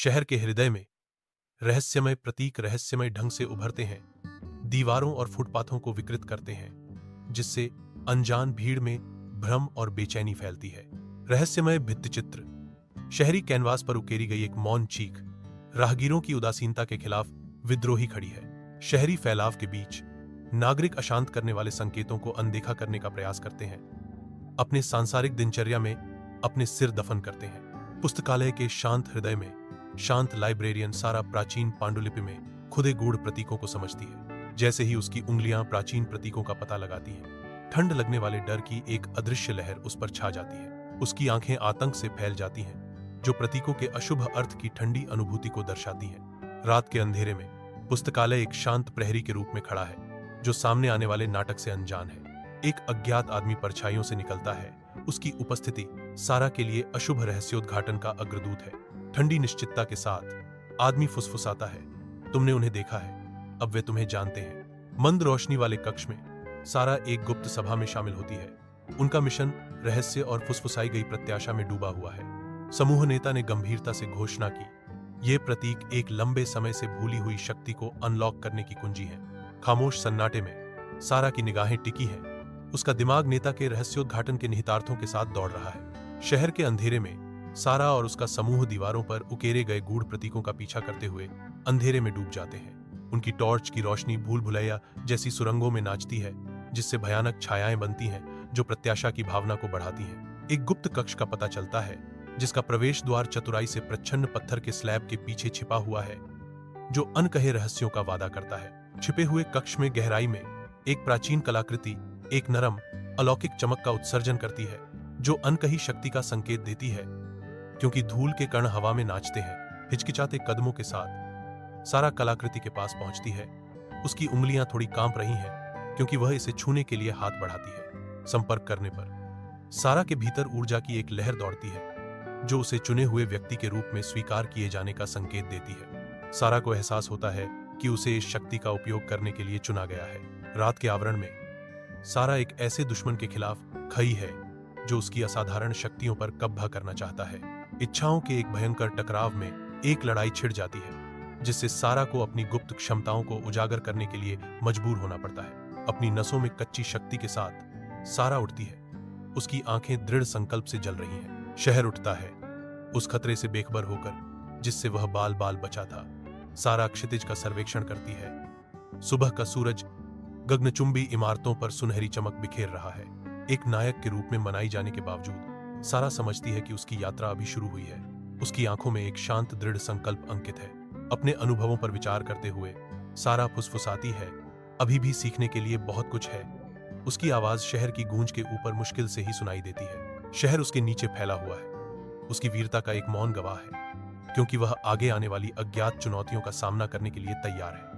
शहर के हृदय में रहस्यमय प्रतीक रहस्यमय ढंग से उभरते हैं, दीवारों और फुटपाथों को विकृत करते हैं, जिससे अनजान भीड़ में भ्रम और बेचैनी फैलती है। रहस्यमय भित्तिचित्र। शहरी कैनवास पर उकेरी गई एक मौन चीख राहगीरों की उदासीनता के खिलाफ विद्रोही खड़ी है। शहरी फैलाव के बीच नागरिक अशांत करने वाले संकेतों को अनदेखा करने का प्रयास करते हैं, अपने सांसारिक दिनचर्या में अपने सिर दफन करते हैं। पुस्तकालय के शांत हृदय में शांत लाइब्रेरियन सारा प्राचीन पांडुलिपि में खुदे गूढ़ प्रतीकों को समझती है। जैसे ही उसकी उंगलियां प्राचीन प्रतीकों का पता लगाती हैं, ठंड लगने वाले डर की एक अदृश्य लहर उस पर छा जाती है। उसकी आंखें आतंक से फैल जाती हैं, जो प्रतीकों के अशुभ अर्थ की ठंडी अनुभूति को दर्शाती हैं। रात के अंधेरे में पुस्तकालय एक शांत प्रहरी के रूप में खड़ा है, जो सामने आने वाले नाटक से अनजान है। एक अज्ञात आदमी परछाइयों से निकलता है। उसकी उपस्थिति सारा के लिए अशुभ रहस्योद्घाटन का अग्रदूत है। ठंडी निश्चितता के साथ आदमी फुसफुसाता है, तुमने उन्हें देखा है, अब वे तुम्हें जानते हैं। मंद रोशनी वाले कक्ष में सारा एक गुप्त सभा में शामिल होती है। उनका मिशन रहस्य और फुसफुसाई गई प्रत्याशा में डूबा हुआ है। समूह नेता ने गंभीरता से घोषणा की, ये प्रतीक एक लंबे समय से भूली हुई शक्ति को अनलॉक करने की कुंजी है। खामोश सन्नाटे में सारा की निगाहें टिकी हैं। उसका दिमाग नेता के रहस्योद्घाटन के निहितार्थों के साथ दौड़ रहा है। शहर के अंधेरे में सारा और उसका समूह दीवारों पर उकेरे गए गूढ़ प्रतीकों का पीछा करते हुए अंधेरे में डूब जाते हैं। उनकी टॉर्च की रोशनी भूल भुलैया जैसी सुरंगों में नाचती है, जिससे भयानक छायाएं बनती हैं जो प्रत्याशा की भावना को बढ़ाती हैं। एक गुप्त कक्ष का पता चलता है, जिसका प्रवेश द्वार चतुराई से प्रच्छन्न पत्थर के स्लैब के पीछे छिपा हुआ है, जो अनकहे रहस्यों का वादा करता है। छिपे हुए कक्ष में गहराई में एक प्राचीन कलाकृति एक नरम अलौकिक चमक का उत्सर्जन करती है, जो अनकही शक्ति का संकेत देती है। क्योंकि धूल के कण हवा में नाचते हैं, हिचकिचाते कदमों के साथ सारा कलाकृति के पास पहुंचती है। उसकी उंगलियां थोड़ी कांप रही हैं, क्योंकि वह इसे छूने के लिए हाथ बढ़ाती है। संपर्क करने पर सारा के भीतर ऊर्जा की एक लहर दौड़ती है, जो उसे चुने हुए व्यक्ति के रूप में स्वीकार किए जाने का संकेत देती है। सारा को एहसास होता है कि उसे इस शक्ति का उपयोग करने के लिए चुना गया है। रात के आवरण में सारा एक ऐसे दुश्मन के खिलाफ खड़ी है, जो उसकी असाधारण शक्तियों पर कब्जा करना चाहता है। इच्छाओं के एक भयंकर टकराव में एक लड़ाई छिड़ जाती है, जिससे सारा को अपनी गुप्त क्षमताओं को उजागर करने के लिए मजबूर होना पड़ता है। अपनी नसों में कच्ची शक्ति के साथ सारा उठती है। उसकी आंखें दृढ़ संकल्प से जल रही हैं। शहर उठता है, उस खतरे से बेखबर होकर जिससे वह बाल बाल बचा था। सारा क्षितिज का सर्वेक्षण करती है। सुबह का सूरज गगनचुंबी इमारतों पर सुनहरी चमक बिखेर रहा है। एक नायक के रूप में मनाई जाने के बावजूद सारा समझती है कि उसकी यात्रा अभी शुरू हुई है। उसकी आंखों में एक शांत दृढ़ संकल्प अंकित है। अपने अनुभवों पर विचार करते हुए सारा फुसफुसाती है, अभी भी सीखने के लिए बहुत कुछ है। उसकी आवाज शहर की गूंज के ऊपर मुश्किल से ही सुनाई देती है। शहर उसके नीचे फैला हुआ है, उसकी वीरता का एक मौन गवाह है, क्योंकि वह आगे आने वाली अज्ञात चुनौतियों का सामना करने के लिए तैयार है।